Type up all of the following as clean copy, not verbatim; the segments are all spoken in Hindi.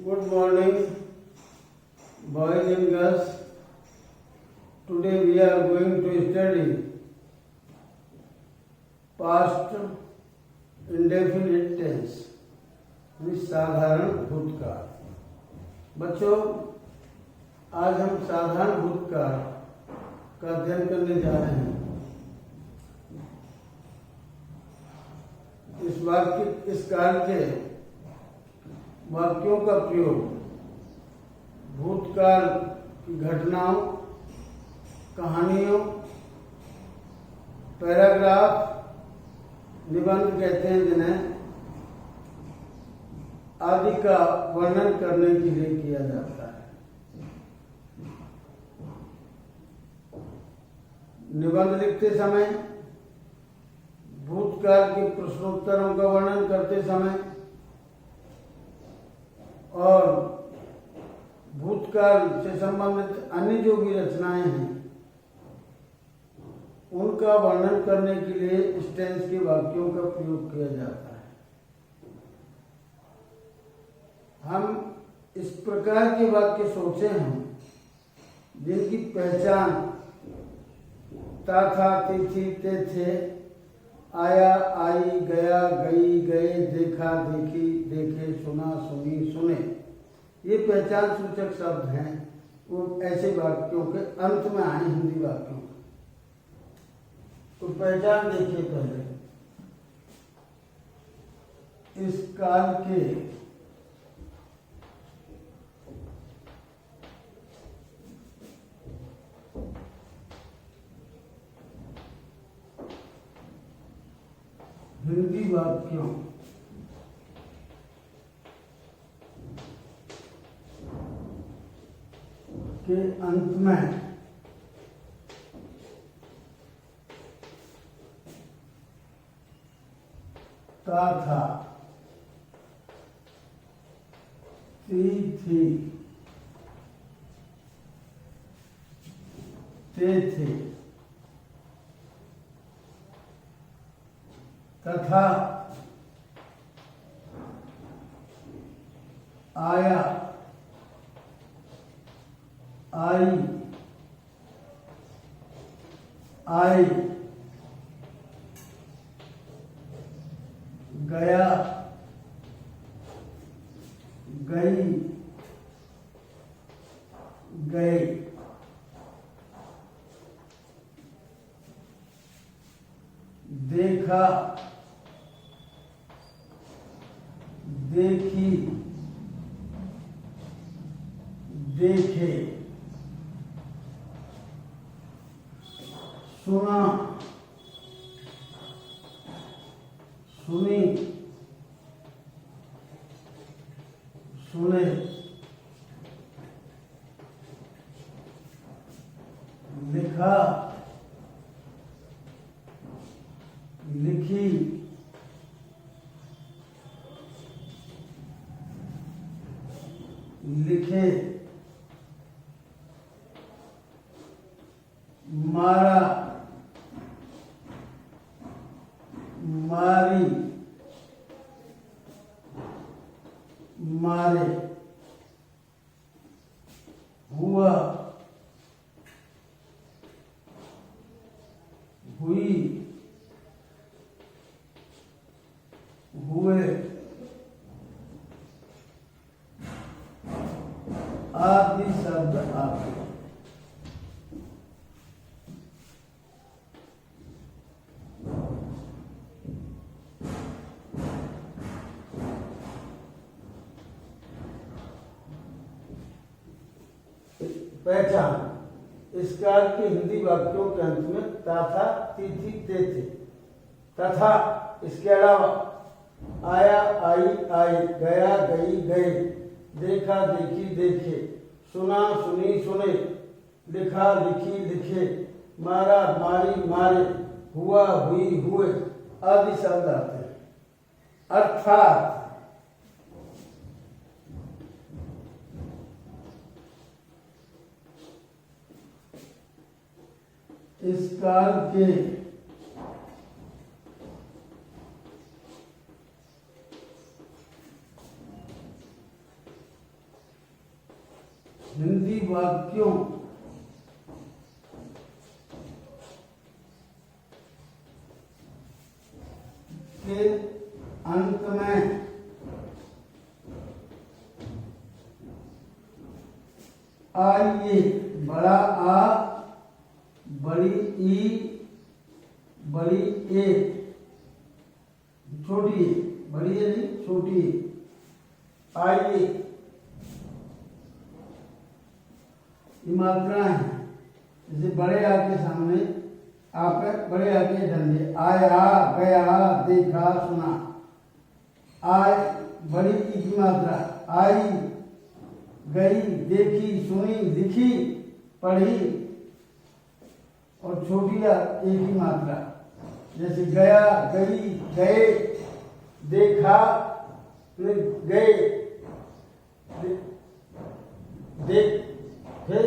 Good morning, boys and girls. Today we are going to study past indefinite tense with साधारण भूतकाल। बच्चों, आज हम साधारण भूतकाल का अध्ययन करने जा रहे हैं। इस काल के वाक्यों का प्रयोग भूतकाल की घटनाओं, कहानियों, पैराग्राफ, निबंध कहते हैं जिन्हें, आदि का वर्णन करने के लिए किया जाता है। निबंध लिखते समय, भूतकाल के प्रश्नोत्तरों का वर्णन करते समय और भूतकाल से संबंधित अन्य जो भी रचनाएं हैं उनका वर्णन करने के लिए इस टेंस के वाक्यों का प्रयोग किया जाता है। हम इस प्रकार के वाक्य सोचे हैं जिनकी पहचान ता था, थी थी, ते थे, आया आई, गया गई, गए, देखा देखी, देखे, सुना सुनी, सुने, ये पहचान सूचक शब्द हैं। वो ऐसे वाक्यों के अंत में आए हिंदी वाक्यों के। तो पहचान देखिए पहले, इस काल के हिंदी वाक्यों के अंत में ता था, थी, ते थे, तथा, आया, आई, आई, गया, गई, गए, देखा, देखी, देखे, सुना, सुनी, सुने, लिखा, लिखी, लिखे, मारा, मारी, मारे, हुआ, हुई, हुए, आदि शब्द आते। पहचान, इस काल के हिंदी वाक्यों के अंत में ता था, थी थी, ते थे, तथा, इसके अलावा आया आई, आई, गया गई, गए, देखा देखी, देखे, सुना सुनी, सुने, लिखा लिखी, लिखे, मारा मारी, मारे, हुआ हुई, हुए, आदि शब्द आते हैं। अर्थात इस काल के हिंदी वाक्यों के अंत में आइए, बड़ा आ, बड़ी ई, बड़ी ए, छोटी ए, बड़ी ए नहीं छोटी ए, आइए, ये मात्राएं हैं। जैसे बड़े आ के सामने आप बड़े आ के डंडे, आया, गया, देखा, सुना। आय बड़ी ई की मात्रा, आई, गई, देखी, सुनी, लिखी, पढ़ी। और छोटी आ एक ही मात्रा, जैसे गया, गई, गए, देखा, गए, देख, फिर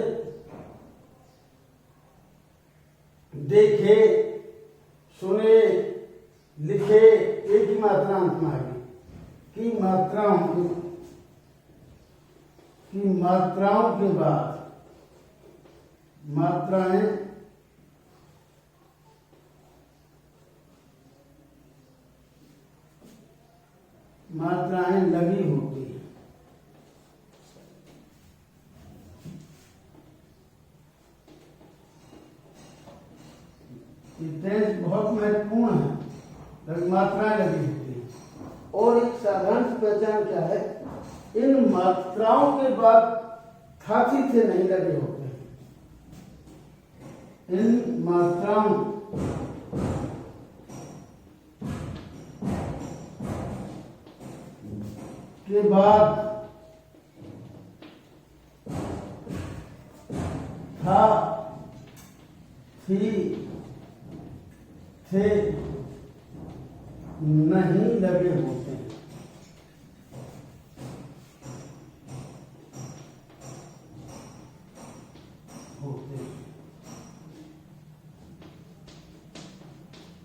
देखे, सुने, लिखे, एक ही मात्रा अंत में आ गई। की मात्राओं के बाद मात्राएं लगी होती हैं। टेंस बहुत महत्वपूर्ण है, मात्राएं लगी होती हैं। और एक साधारण पहचान क्या है, इन मात्राओं के बाद थाथी थे नहीं लगे होते हैं। इन मात्राओं के बाद था, थी, थे नहीं लगे होते हैं।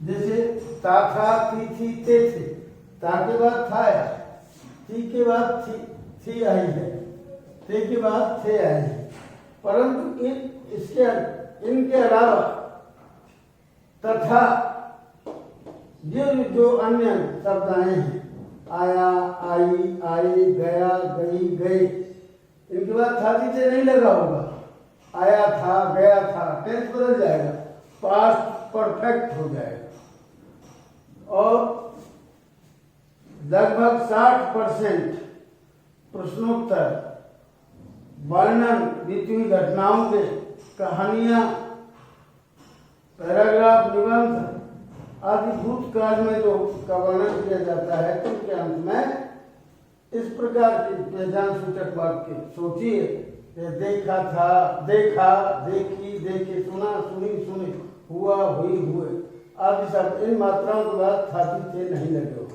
जैसे ता था, थी, ते थे। ता के बाद था आया, थी के बाद थी आई है, थे के बाद थे आए हैं। परंतु इनके अलावा तथा ये जो अन्य शब्द आए हैं, आया, आई, आई, गया, गई, गए, इनके बाद था थी से नहीं लगा होगा। आया था, गया था, टेंस बदल जाएगा, पास्ट परफेक्ट हो जाएगा। और लगभग 60% प्रश्नोत्तर, वर्णन, बीती हुई घटनाओं के, कहानियां, पैराग्राफ, निबंध आदि भूतकाल में जो का वर्णन किया जाता है, तो उनके अंत में इस प्रकार के पहचान सूचक वाक्य सोचिए। देखा था, देखा, देखी, देखे, सुना, सुनी, सुने, हुआ, हुई, हुए आदि सब इन मात्राओं के बाद थाती थे नहीं लगे होते।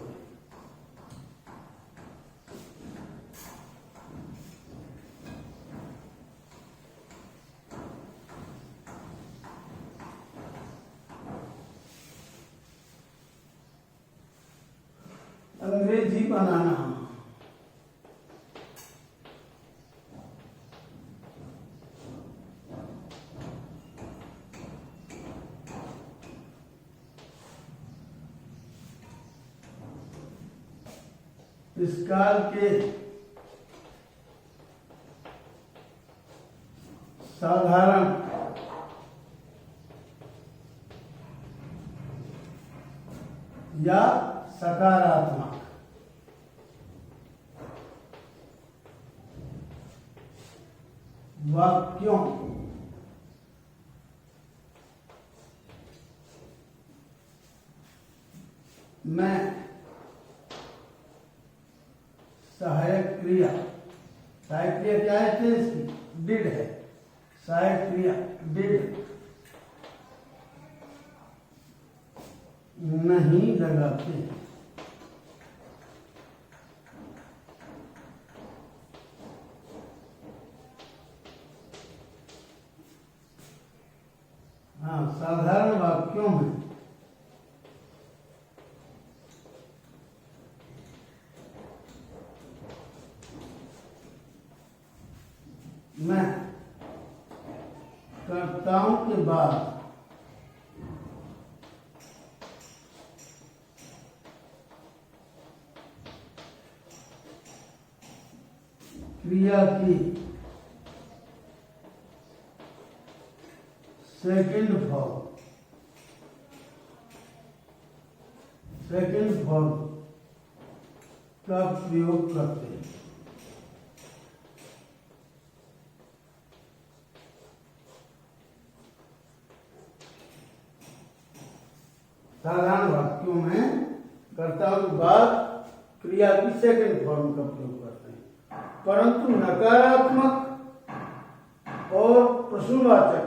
अंग्रेजी बनाना, इस काल के साधारण या सकारात्मक वाक्यों में सहायक क्रिया क्या है, इसकी डिड है। सहायक क्रिया डिड नहीं लगाते। हाँ, साधारण वाक्यों में मैं कर्ताओं के बाद क्रिया की सेकंड फॉर्म का प्रयोग करते हैं। साधारण वाक्यों में कर्ताओं के बाद क्रिया की सेकंड फॉर्म का प्रयोग करते हैं, परंतु नकारात्मक और प्रश्नवाचक,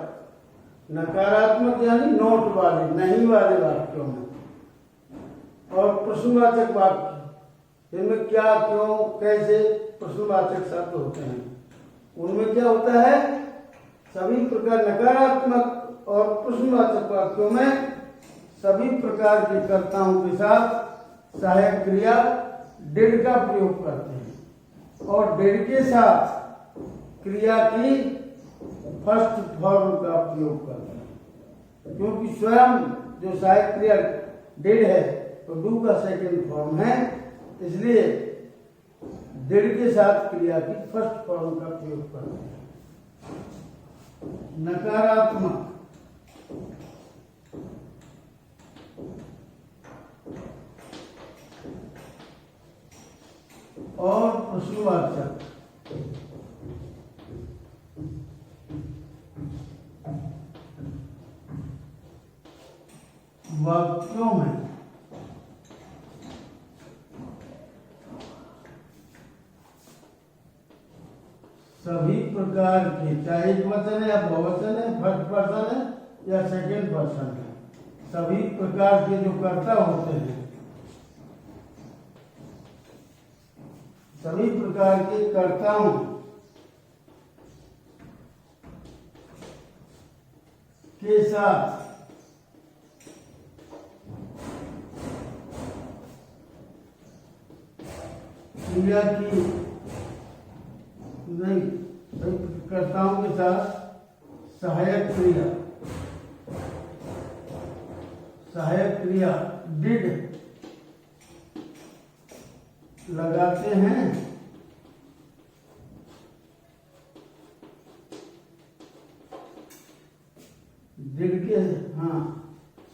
नकारात्मक यानी नोट वाले, नहीं वाले वाक्यों में, और प्रश्नवाचक वाक्य इनमें क्या, क्यों, कैसे प्रश्नवाचक शब्द होते हैं, उनमें क्या होता है, सभी प्रकार नकारात्मक और प्रश्नवाचक वाक्यों में सभी प्रकार के कर्ताओं के साथ सहायक क्रिया डिड का प्रयोग करते हैं और डिड के साथ क्रिया की फर्स्ट फॉर्म का प्रयोग करते हैं, क्योंकि स्वयं जो सहायक क्रिया डिड है तो डू का सेकंड फॉर्म है, इसलिए डिड के साथ क्रिया की फर्स्ट फॉर्म का प्रयोग करते हैं। नकारात्मक और प्रश्नवाचक वाक्यों में सभी प्रकार के, चाहे एक वचन है या बहुवचन है, फर्स्ट पर्सन है या सेकंड पर्सन है, सभी प्रकार के जो कर्ता होते हैं, सभी प्रकार के कर्ताओं के साथ क्रिया की नहीं, कर्ताओं के साथ सहायक क्रिया डिड लगाते हैं, डिड के, हाँ,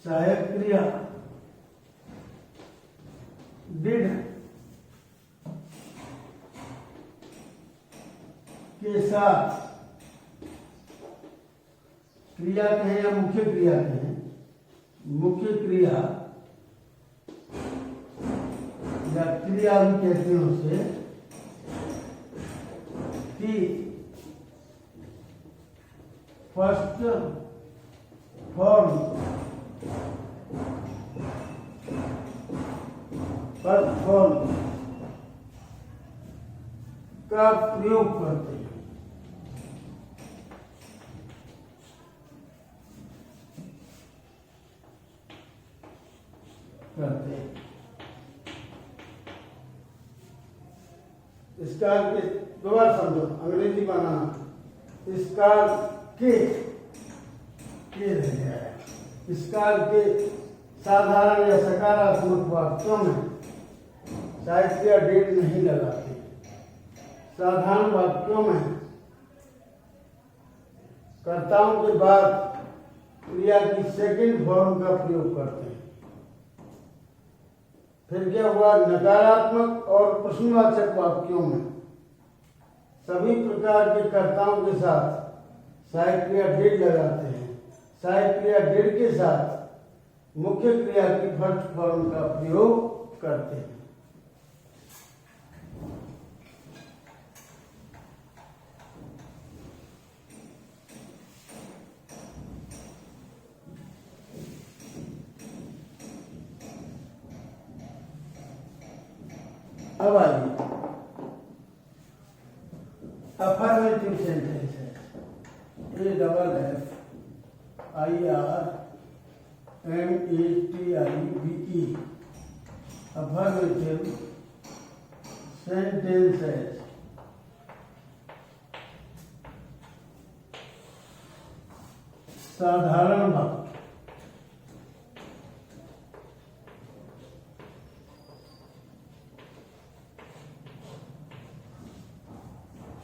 सहायक क्रिया डिड के साथ क्रिया कहें या मुख्य क्रिया कहें, मुख्य क्रिया या क्रिया भी कहते हैं उसे, कि फर्स्ट फॉर्म का प्रयोग करते हैं। इसका दोबारा समझो, अंग्रेजी बनाना, इसका के रह गया है, इसका के साधारण या सकारात्मक वाक्यों में शायद क्रिया डेट नहीं लगाते, साधारण वाक्यों में कर्ताओं के बाद क्रिया की सेकंड फॉर्म का प्रयोग करते हैं। फिर क्या हुआ, नकारात्मक और प्रश्नवाचक वाक्यों में सभी प्रकार के कर्ताओं के साथ सहायक क्रिया डिड लगाते हैं, सहायक क्रिया डिड के साथ मुख्य क्रिया की फर्स्ट फॉर्म का प्रयोग करते हैं। अब आइए अफर्मेटिव सेंटेंस है, AFFIRMATIVE, अफर्मेटिव सेंटेंसेस। साधारण वाक्य।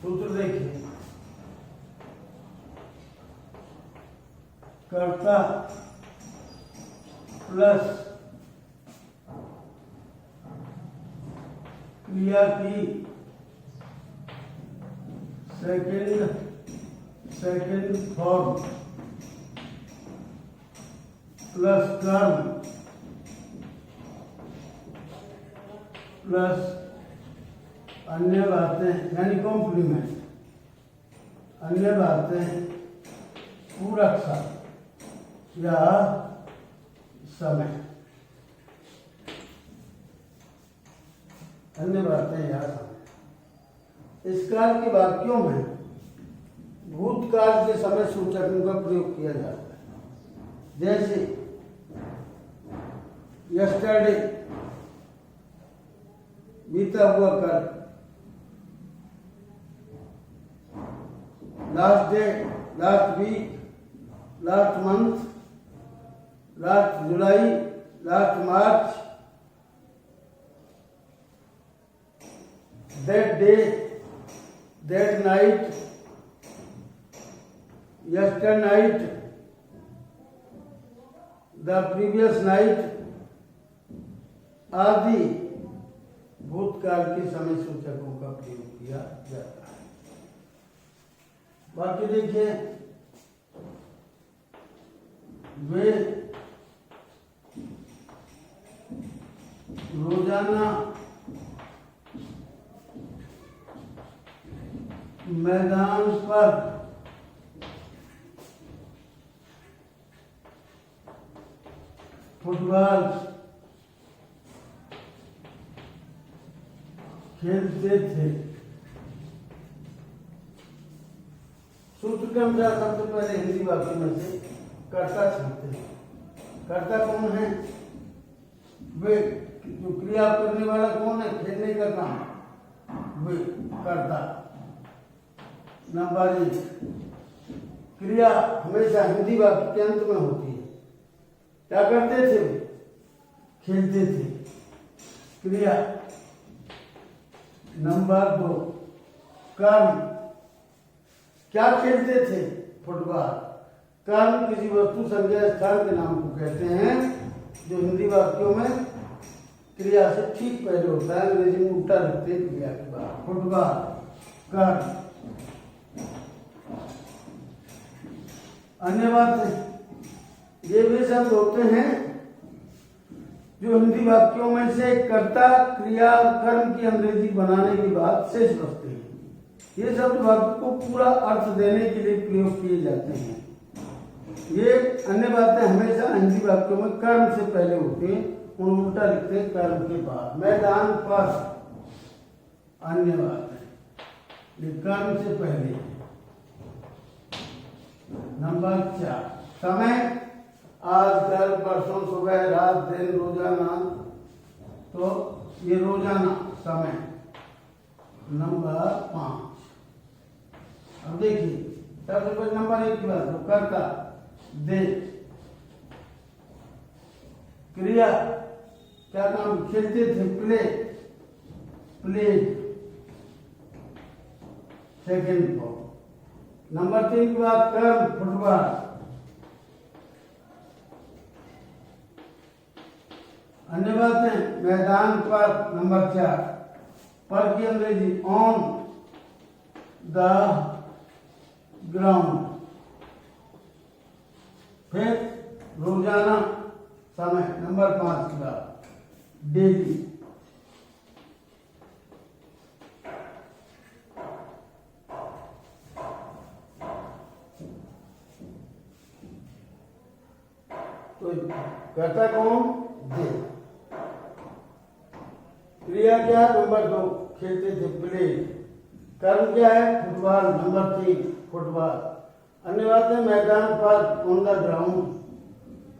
सूत्र देखिए, कर्ता प्लस क्रिया की सेकंड फॉर्म प्लस कर्म प्लस अन्य बातें यानी कॉम्प्लीमेंट, अन्य बातें पूरक शब्द या समय, अन्य बातें या समय। इस काल के वाक्यों में भूतकाल के समय सूचकों का प्रयोग किया जाता है, जैसे यस्टरडे बीता हुआ कल, last day last week, last month, last July, last March, that day, that night, yesterday night, the previous night आदि भूतकाल के समय सूचकों का प्रयोग किया जाता है। बाकी देखिए, वे रोजाना मैदान पर फुटबॉल खेलते थे। सूत्र के अनुसार सबसे पहले हिंदी वाक्य में से कर्ता छूटते हैं। कर्ता कौन है? वे जो क्रिया करने वाला कौन है? खेलने का काम, वे कर्ता। नंबर 1, क्रिया हमेशा हिंदी वाक्य के अंत में होती है। क्या करते थे? खेलते थे, क्रिया। नंबर 2, कर्म, क्या खेलते थे? फुटबॉल। कर्म किसी वस्तु संज्ञा स्थान के नाम को कहते हैं जो हिंदी वाक्यों में क्रिया से ठीक पहले होता है। अंग्रेजी में उल्टा लिखते हैं क्रिया के बाद। फुटबॉल, कर्म। अन्य बात है, ये वे शब्द होते हैं जो हिंदी वाक्यों में से कर्ता क्रिया कर्म की अंग्रेजी बनाने के बाद शेष बचते हैं। ये शब्द वाक्य को पूरा अर्थ देने के लिए प्रयोग किए जाते हैं। ये अन्य बातें हमेशा हिंदी वाक्यों में कर्म से पहले होती हैं, उन उल्टा लिखते हैं कर्म के बाद। मैदान पर, अन्य बातें कर्म से पहले। नंबर 4, समय, आज, कल, परसों, सुबह, रात, दिन, रोजाना, तो ये रोजाना समय। नंबर 5, अब देखिए सबसे पहले नंबर 1 की बात, तो कर्ता दे, क्रिया क्या काम? खेलते थे, play, played, second form. Number 3 की बात, कर्म, फुटबॉल। अन्य बातें मैदान पर। नंबर 4, पर की अंग्रेजी ऑन द ग्राउंड। फिर रोजाना समय। नंबर 5 की बात, डेली। तो कर्ता कौन? दे। क्रिया क्या है? नंबर 2, खेलते थे, प्ले। कर्म क्या है? फुटबॉल। Number 3, football. अन्य बातें मैदान पर, ऑन द ग्राउंड।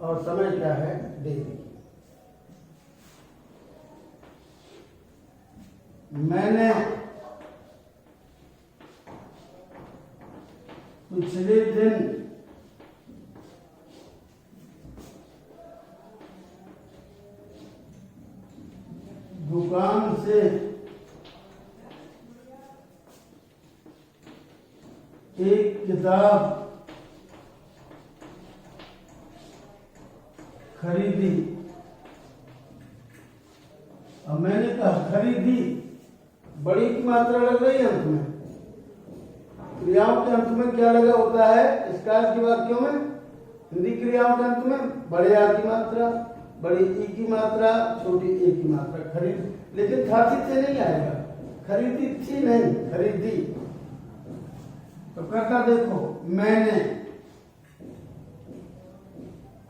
और समय क्या है? डेली। मैंने पिछले दिन एक किताब खरीदी। अब मैंने कहा खरीदी, बड़ी की मात्रा लग रही है अंत में। क्रियाओं के अंत में क्या लगा होता है इस काल के वाक्यों में? हिंदी क्रियाओं के अंत में बड़े आ की मात्रा, बड़ी ई की मात्रा, छोटी ए की मात्रा। खरीद, लेकिन था थी से नहीं आएगा, खरीदी थी नहीं, खरीदी। तो करता देखो, मैंने,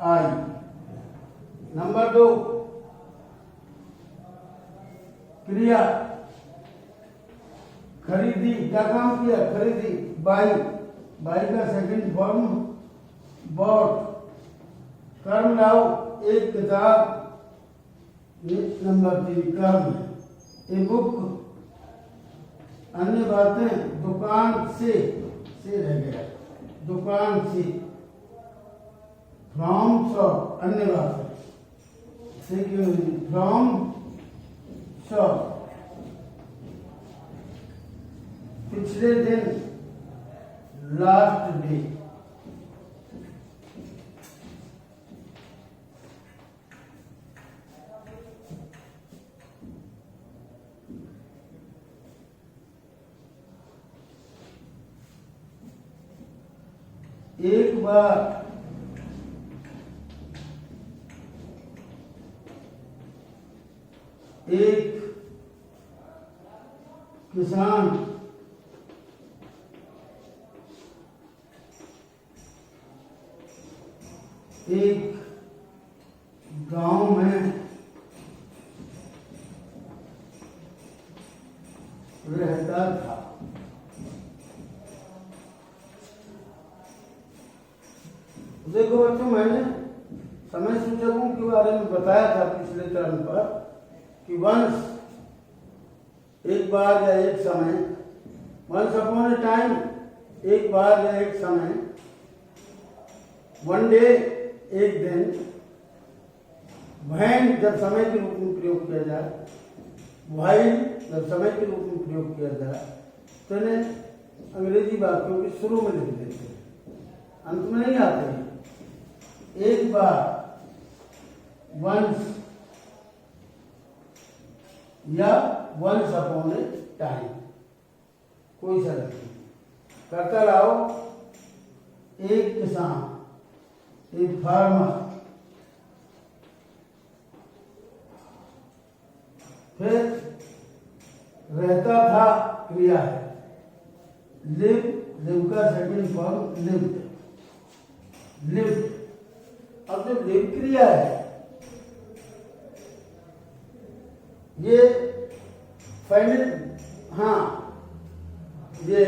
आई। नंबर 2, क्रिया खरीदी, क्या काम किया? खरीदी। बाई, बाई का सेकंड फॉर्म बॉट। कर्म लाओ, एक किताब। नंबर 3, कर्म है। A book. अन्य बातें, दुकान से रह गया, दुकान से। फ्रॉम शॉप, अन्य बातें से क्यों? From shop. पिछले दिन, लास्ट डे। एक बार, एक किसान, एक गांव में रहता था। देखो बच्चों, मैंने समय सूचकों के बारे में बताया था पिछले टर्म पर कि वंस, एक बार या एक समय, वंस अपॉन ए टाइम, एक बार या एक समय, वन डे, एक दिन, व्हेन जब समय के रूप में प्रयोग किया जाए, व्हाइल जब समय के रूप में प्रयोग किया जाए, तो इन्हें अंग्रेजी वाक्यों के शुरू में लिख देते हैं, अंत में नहीं आते हैं। एक बार, वंस, या वंस अपॉन ए टाइम, कोई सा नहीं। करता रहो, एक किसान, एक फार्मर। फिर रहता था, क्रिया है। लिव, लिव का सेकंड फॉर्म लिव्ड, लिव्ड। अब जो लिव क्रिया है, ये फाइनल, हाँ, ये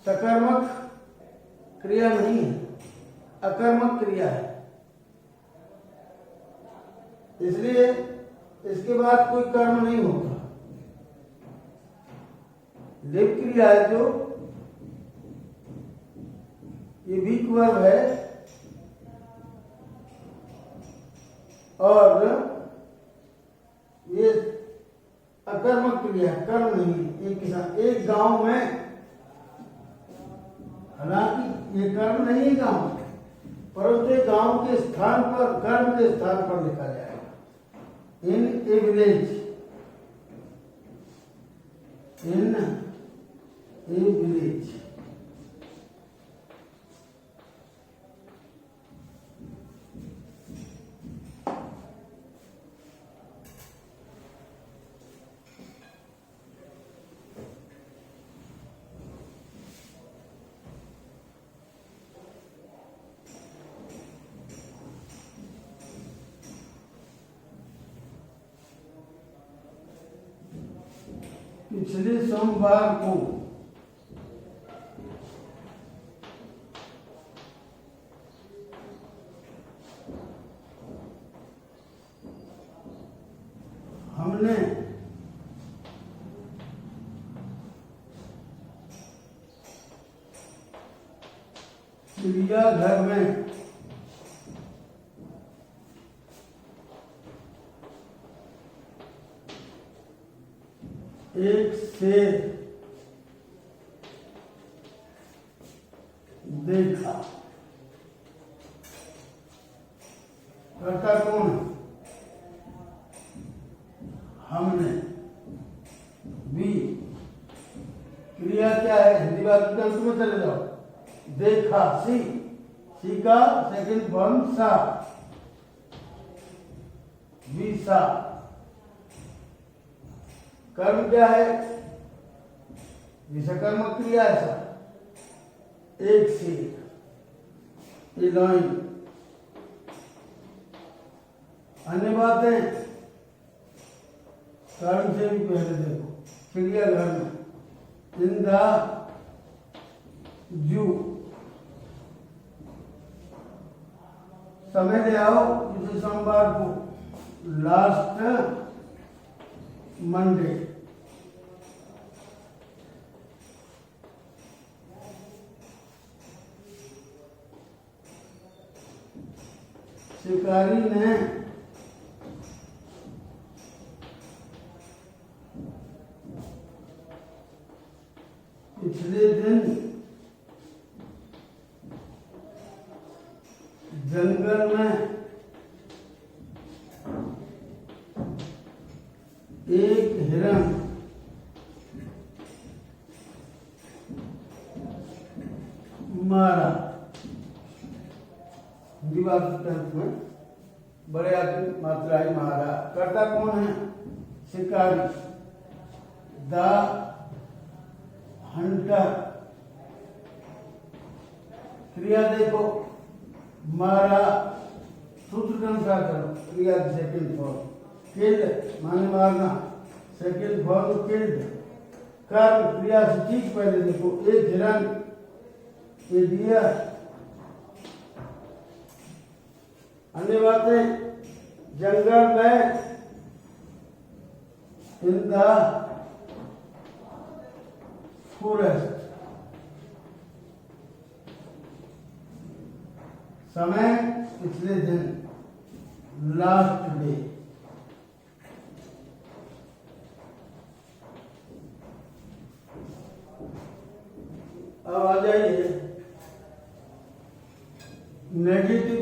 सकर्मक क्रिया नहीं है, अकर्मक क्रिया है। इसलिए इसके बाद कोई कर्म नहीं होता। लिव क्रिया है जो, ये वीक वर्ब है और ये अकर्मक क्रिया, कर्म नहीं। एक किसान, एक गांव में, हालांकि ये कर्म नहीं है गांव, परंतु गांव के स्थान पर, कर्म के स्थान पर लिखा जाएगा। In a village, in a village. पिछले सोमवार को हमने चिड़ियाघर में एक शेर देखा। कर्ता कौन है? हमने। बी, क्रिया क्या है? हिंदी वाक्य के अंत में चले जाओ। देखा। सी, सी का सेकंड फॉर्म सा, बी सा। कर्म क्या है? विषकर्म क्रिया है सा, एक से इलाइन। अन्य बातें कर्म से भी पहले देखो। क्रिया घर में इन द जू। समय ले आओ किसी सोमवार को, लास्ट मंडे। शिकारी ने पिछले दिन जंगल में एक हिरण मारा। हिंदी वाक्य में बड़े आदमी मात्रा ही मारा। कर्ता कौन है? शिकारी। The Hunter. क्रिया देखो, मारा सूत्र के अनुसार करो। क्रिया सेकंड फॉर्म किल्ड, माने मारना, सेकंड फॉर्म किल्ड। कर्म क्रिया से ठीक पहले देखो, एक हिरण, ए डियर। अन्य बातें जंगल में इन द फॉरेस्ट। समय पिछले दिन, लास्ट डे। अब आ जाइए नेगेटिव